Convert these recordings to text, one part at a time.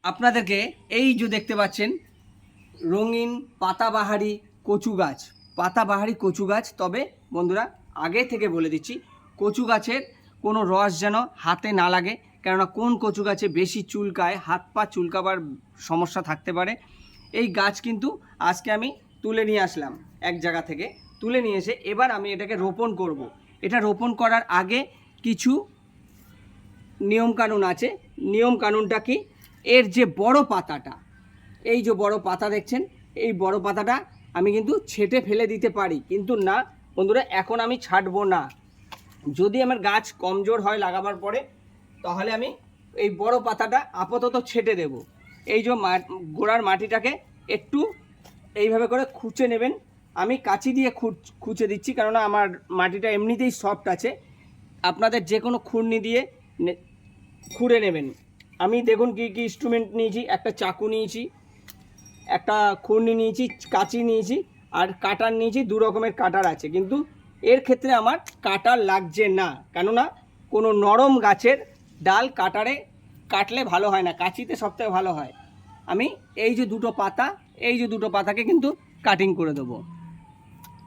আপনাদেরকে এই যে দেখতে পাচ্ছেন রঙিন পাতাবাহারি কচু গাছ। তবে বন্ধুরা আগে থেকে বলে দিচ্ছি, কচু গাছের কোনো রস যেন হাতে না লাগে, কেননা কোন কচু গাছে বেশি চুলকায়, হাত পা চুলকাবার সমস্যা থাকতে পারে। এই গাছ কিন্তু আজকে আমি তুলে নিয়ে আসলাম এক জায়গা থেকে, তুলে নিয়ে এসে এবার আমি এটাকে রোপণ করব। এটা রোপণ করার আগে কিছু নিয়মকানুন আছে। নিয়মকানুনটা কি, এর যে বড় পাতাটা, এই যে বড় পাতা দেখছেন, এই বড় পাতাটা আমি কিন্তু ছেঁটে ফেলে দিতে পারি, কিন্তু না বন্ধুরা, এখন আমি ছাঁটবো না। যদি আমার গাছ কমজোর হয় লাগাবার পরে, তাহলে আমি এই বড় পাতাটা আপাতত ছেঁটে দেব। এই যে গোড়ার মাটিটাকে একটু এইভাবে করে খুঁচে নেবেন। আমি কাঁচি দিয়ে খুঁচে দিচ্ছি, কেননা আমার মাটিটা এমনিতেই সফট আছে। আপনাদের যে কোনো খুরনি দিয়ে খুঁড়ে নেবেন। আমি দেখুন কী কী ইনস্ট্রুমেন্ট নিয়েছি, একটা চাকু নিয়েছি, একটা খুরনি নিয়েছি, কাঁচি নিয়েছি, আর কাটার নিয়েছি। দু রকমের কাটার আছে, কিন্তু এর ক্ষেত্রে আমার কাটার লাগছে না, কেননা কোনো নরম গাছের ডাল কাটারে কাটলে ভালো হয় না, কাঁচিতে সবথেকে ভালো হয়। আমি এই যে দুটো পাতাকে কিন্তু কাটিং করে দেবো।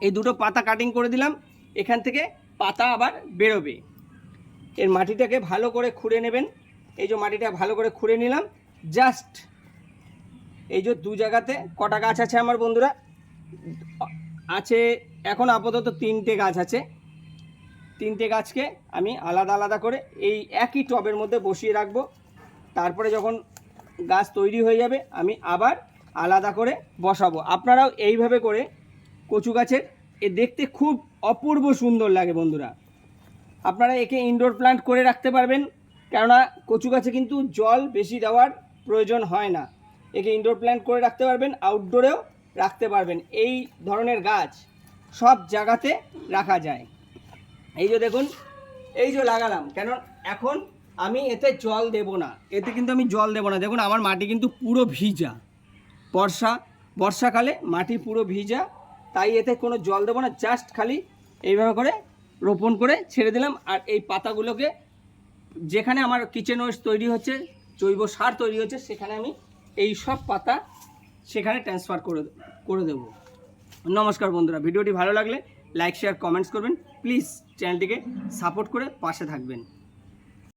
এই দুটো পাতা কাটিং করে দিলাম, এখান থেকে পাতা আবার বেরোবে। এর মাটিটাকে ভালো করে খুঁড়ে নেবেন। এই যে মাটিটা ভালো করে খুঁড়ে নিলাম। জাস্ট এই যে দু জায়গাতে কটা গাছ আছে আমার বন্ধুরা, আছে এখন আপাতত 3টে গাছ আছে। 3টে গাছকে আমি আলাদা আলাদা করে এই একই টবের মধ্যে বসিয়ে রাখবো। তারপরে যখন গাছ তৈরি হয়ে যাবে আমি আবার আলাদা করে বসাবো। আপনারাও এইভাবে করে কচু গাছের দেখতে খুব অপূর্ব সুন্দর লাগে বন্ধুরা। আপনারা একে ইনডোর প্ল্যান্ট করে রাখতে পারবেন, কেননা কচু গাছে কিন্তু জল বেশি দেওয়ার প্রয়োজন হয় না। একে ইনডোর প্ল্যান্ট করে রাখতে পারবেন, আউটডোরেও রাখতে পারবেন। এই ধরনের গাছ সব জায়গাতে রাখা যায়। এই যে দেখুন, এই যে লাগালাম, কেন এখন আমি এতে জল দেব না, এতে কিন্তু আমি জল দেব না। দেখুন আমার মাটি কিন্তু পুরো ভিজা, বর্ষাকালে মাটি পুরো ভিজা, তাই এতে কোনো জল দেবো না। জাস্ট খালি এইভাবে করে রোপণ করে ছেড়ে দিলাম। আর এই পাতাগুলোকে যেখানে আমার কিচেন ওয়েস্ট তৈরি হচ্ছে, জৈব সার তৈরি হচ্ছে, সেখানে আমি এই সব পাতা সেখানে ট্রান্সফার করে দেব। নমস্কার বন্ধুরা, ভিডিওটি ভালো লাগলে লাইক শেয়ার কমেন্টস করবেন। প্লিজ চ্যানেলটিকে সাপোর্ট করে পাশে থাকবেন।